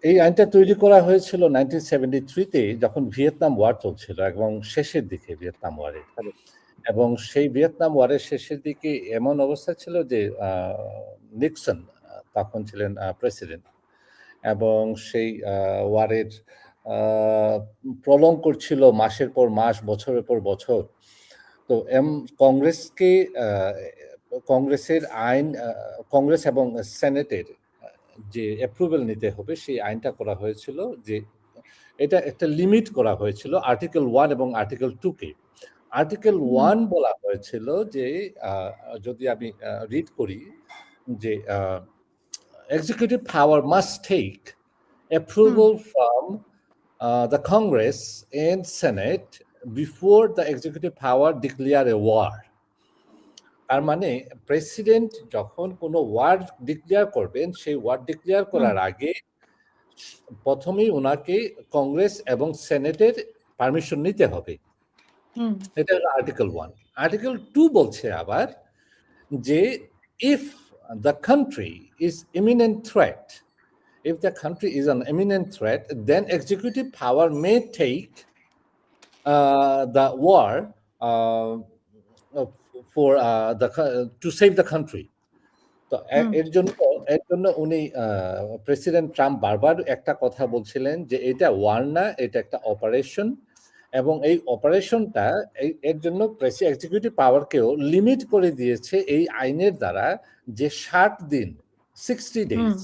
এই আইনটা তৈরি করা হয়েছিল 1973-তে যখন ভিয়েতনাম ওয়ার চলছিল এবং শেষের দিকে ভিয়েতনাম ওয়ারের। এবং সেই ভিয়েতনাম ওয়ারের শেষের দিকে এমন অবস্থা ছিল যে নিক্সন তখন ছিলেন প্রেসিডেন্ট এবং সেই ওয়ারের প্রলং করছিল মাসের পর মাস, বছরের পর বছর। তো কংগ্রেসকে কংগ্রেসের আইন কংগ্রেস এবং সেনেটের যে অ্যাপ্রুভাল নিতে হবে সেই আইনটা করা হয়েছিল, যে এটা একটা লিমিট করা হয়েছিল আর্টিকেল 1 এবং আর্টিকেল 2-কে। আর্টিকেল 1 বলা হয়েছিল যে যদি আমি রিড করি যে executive power must take approval from the Congress and Senate before the executive power declare a war. তার মানে প্রেসিডেন্ট যখন কোনো ওয়ার ডিক্লেয়ার করবেন, সেই ওয়ার ডিক্লেয়ার করার আগে প্রথমেই ওনাকে কংগ্রেস এবং সেনেটের পারমিশন নিতে হবে। এটা হলো আর্টিকেল 1। আর্টিকেল 2 বলছে আবার যে if the country is imminent threat, if the country is an imminent threat, then executive power may take the war for to save the country. তো এর জন্য উনি প্রেসিডেন্ট ট্রাম্প বারবার একটা কথা বলছিলেন যে এটা ওয়ার না, এটা একটা অপারেশন, এবং এই অপারেশনটা এর জন্য এক্সিকিউটিভ পাওয়ারকেও লিমিট করে দিয়েছে এই আইনের দ্বারা, যে 60 দিন 60 ডেজ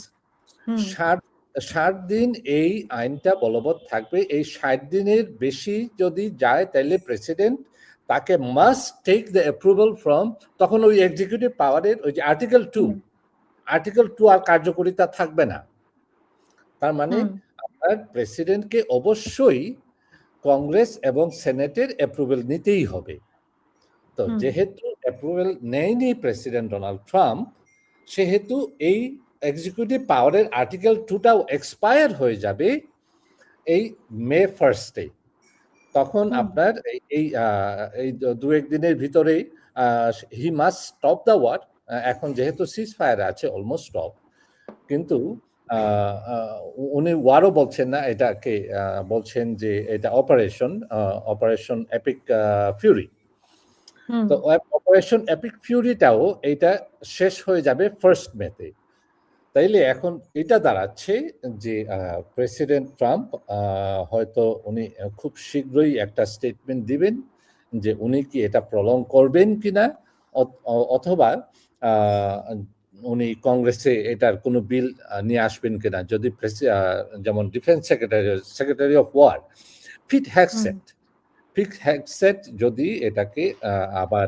60 দিন এই আইনটা বলবৎ থাকবে। এই 60 দিনের বেশি যদি যায় তাহলে প্রেসিডেন্ট তাকে must take the approval from, তখন ওই এক্সিকিউটিভ পাওয়ারের ওই যে আর্টিকেল 2 আর কার্যকরিতা থাকবে না। তার মানে আপনার প্রেসিডেন্টকে অবশ্যই কংগ্রেস এবং সেনেটের অ্যাপ্রুভাল নিতেই হবে। তো যেহেতু অ্যাপ্রুভাল নেয়নি প্রেসিডেন্ট ডোনাল্ড ট্রাম্প, সেহেতু এই এক্সিকিউটিভ পাওয়ারের আর্টিকেল 2টাও এক্সপায়ার হয়ে যাবে এই মে 1 তখন আপনার এই 2-1 দিনের ভিতরেই he must stop the war. এখন যেহেতু সিজ ফায়ার আছে, অলমোস্ট স্টপ, কিন্তু উনি ওয়ারও বলছেন না, এটাকে বলছেন যে এটা অপারেশন এপিক ফিউরি। তো অপারেশন এপিক ফিউরিটাও এইটা শেষ হয়ে যাবে 1 মেতে। তাইলে এখন এটা দাঁড়াচ্ছে যে প্রেসিডেন্ট ট্রাম্প হয়তো উনি খুব শীঘ্রই একটা স্টেটমেন্ট দিবেন যে উনি কি এটা প্রলং করবেন কিনা, অথবা উনি কংগ্রেসে এটার কোনো বিল নিয়ে আসবেন কিনা। যদি যেমন ডিফেন্স সেক্রেটারি অফ ওয়ার পিট হেগসেট যদি এটাকে আবার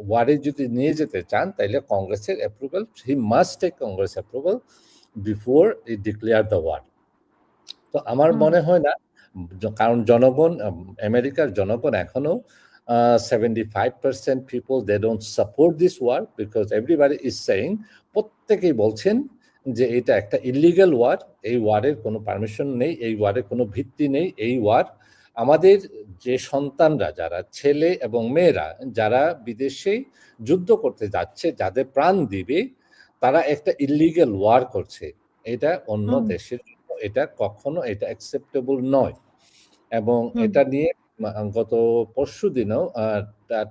ওয়ারে যদি নিয়ে যেতে চান, তাইলে কংগ্রেসের approval, he must take Congress approval before he declare the war. তো আমার মনে হয় না, কারণ জনগণ, আমেরিকার জনগণ এখনো 75% people they don't support this war, because everybody is saying, প্রত্যেকেই বলছেন যে এটা একটা ইলিগাল ওয়ার, এই ওয়ারের কোনো পারমিশন নেই, এই ওয়ারের কোনো ভিত্তি নেই। এই ওয়ার আমাদের যে সন্তানরা, যারা ছেলে এবং মেয়েরা যারা বিদেশে যুদ্ধ করতে যাচ্ছে, যাদের প্রাণ দিবে, তারা একটা ইলিগাল ওয়ার করছে। এটা অন্য দেশের জন্য এটা কখনো এটা অ্যাকসেপ্টেবল নয়। এবং এটা নিয়ে গত পরশুদিনও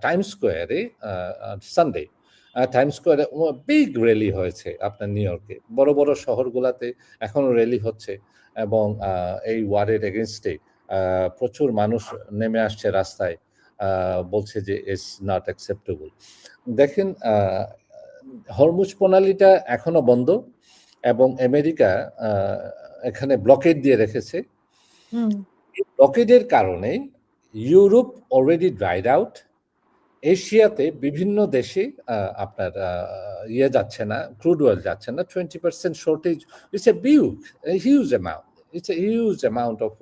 টাইমস স্কোয়ারে সানডে টাইমস স্কোয়ারে বিগ র্যালি হয়েছে আপনার নিউ ইয়র্কে, বড় বড় শহরগুলোতে এখনো র্যালি হচ্ছে, এবং এই ওয়ারের এগেনস্টে প্রচুর মানুষ নেমে আসছে রাস্তায়, বলছে যে ইটস নট অ্যাকসেপ্টেবল। দেখেন, হরমুজ প্রণালীটা এখনো বন্ধ, এবং আমেরিকা এখানে ব্লকেড দিয়ে রেখেছে। ব্লকেডের কারণে ইউরোপ অলরেডি ড্রাইড আউট। এশিয়াতে বিভিন্ন দেশে আপনার যাচ্ছে না, ক্রুড অয়েল যাচ্ছে না, 20% shortage. It's a huge amount of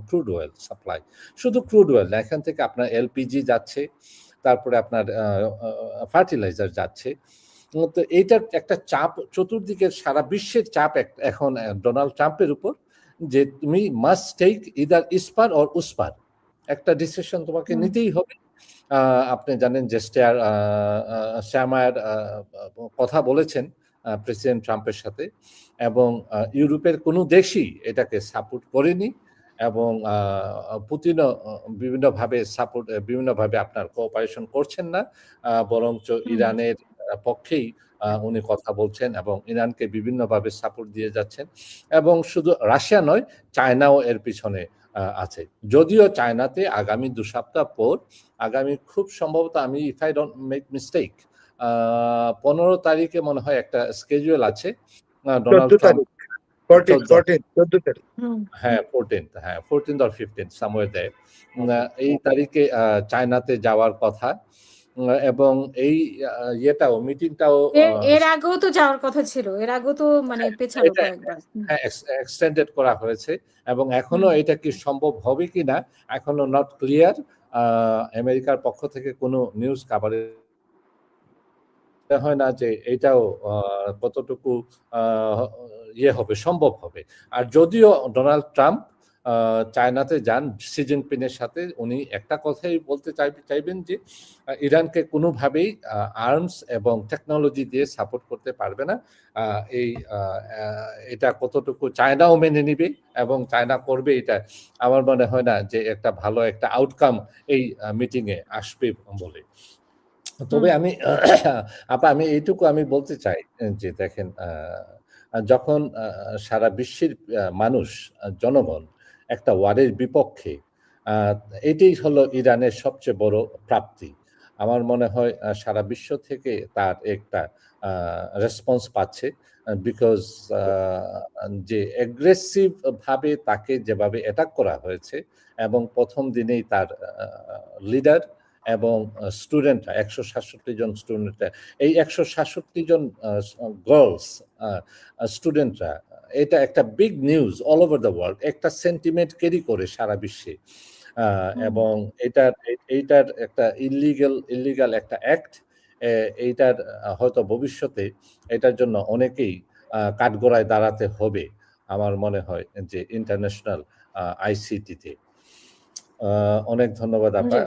crude oil supply. শুধু ক্রুড অয়েল না, এখান থেকে আপনার এলপিজি যাচ্ছে, তারপরে আপনার ফার্টিলাইজার যাচ্ছে। তো এইটার একটা চাপ চতুর্দিকে, সারা বিশ্বের চাপ এখন ডোনাল্ড ট্রাম্পের উপর, যে তুমি মাস্ট টেক ইদার ইস্পার অর উসপার, একটা ডিসিশন তোমাকে নিতেই হবে। আপনি জানেন যে স্যামায়ার কথা বলেছেন প্রেসিডেন্ট ট্রাম্পের সাথে, এবং ইউরোপের কোনো দেশই এটাকে সাপোর্ট করেনি, এবং পুতিনও বিভিন্নভাবে আপনার কোঅপারেশন করছেন না, বরঞ্চ ইরানের পক্ষেই উনি কথা বলছেন এবং ইরানকে বিভিন্নভাবে সাপোর্ট দিয়ে যাচ্ছেন, এবং শুধু রাশিয়া নয়, চায়নাও এর পিছনে আছে। যদিও চায়নাতে আগামী 2 সপ্তাহ পর, আগামী খুব সম্ভবত, আমি if I don't make mistake, 15 তারিখে মনে হয় একটা স্কেজুয়াল আছে ডোনাল্ড ট্রাম্প। 14 তারিখ। হ্যাঁ, 14th or 15th, somewhere there. এই তারিখে চায়নাতে যাওয়ার কথা, এবং এই মিটিংটাও এর আগেও তো যাওয়ার কথা ছিল, এর আগেও তো মানে পেছালো কয়েকবার। হ্যাঁ, এক্সটেন্ডেড করা হয়েছে, এবং এখনো এটা কি সম্ভব হবে কিনা এখনো নট ক্লিয়ার। আমেরিকার পক্ষ থেকে কোনো নিউজ কাভারেজ হয় না যে এটাও কতটুকু হবে, সম্ভব হবে। আর যদিও ডোনাল্ড ট্রাম্প চায়নাতে যান শি জিনপিংয়ের সাথে, উনি একটা কথাই বলতে চাইবেন যে ইরানকে কোনোভাবেই আর্মস এবং টেকনোলজি দিয়ে সাপোর্ট করতে পারবে না। এটা কতটুকু চায়নাও মেনে নিবে এবং চায়না করবে, এটা আমার মনে হয় না যে একটা ভালো একটা আউটকাম এই মিটিংয়ে আসবে বলে। তবে আমি এইটুকু আমি বলতে চাই যে দেখেন, যখন সারা বিশ্বের মানুষ, জনগণ একটা ওয়ারের বিপক্ষে, এটাই হলো ইরানের সবচেয়ে বড় প্রাপ্তি। আমার মনে হয় সারা বিশ্ব থেকে তার একটা রেসপন্স পাচ্ছে, বিকজ যে অ্যাগ্রেসিভ ভাবে তাকে যেভাবে অ্যাটাক করা হয়েছে, এবং প্রথম দিনেই তার লিডার এবং স্টুডেন্টরা, 167 জন স্টুডেন্টরা, এই 167 জন গার্লস স্টুডেন্টরা, এটা একটা big news all over the world, একটা সেন্টিমেন্ট ক্যারি করে সারা বিশ্বে, এবং এইটার একটা ইলিগাল একটা অ্যাক্ট, এইটার হয়তো ভবিষ্যতে এটার জন্য অনেকেই কাঠগড়ায় দাঁড়াতে হবে আমার মনে হয় যে ইন্টারন্যাশনাল আইসিটিতে। অনেক ধন্যবাদ আপা।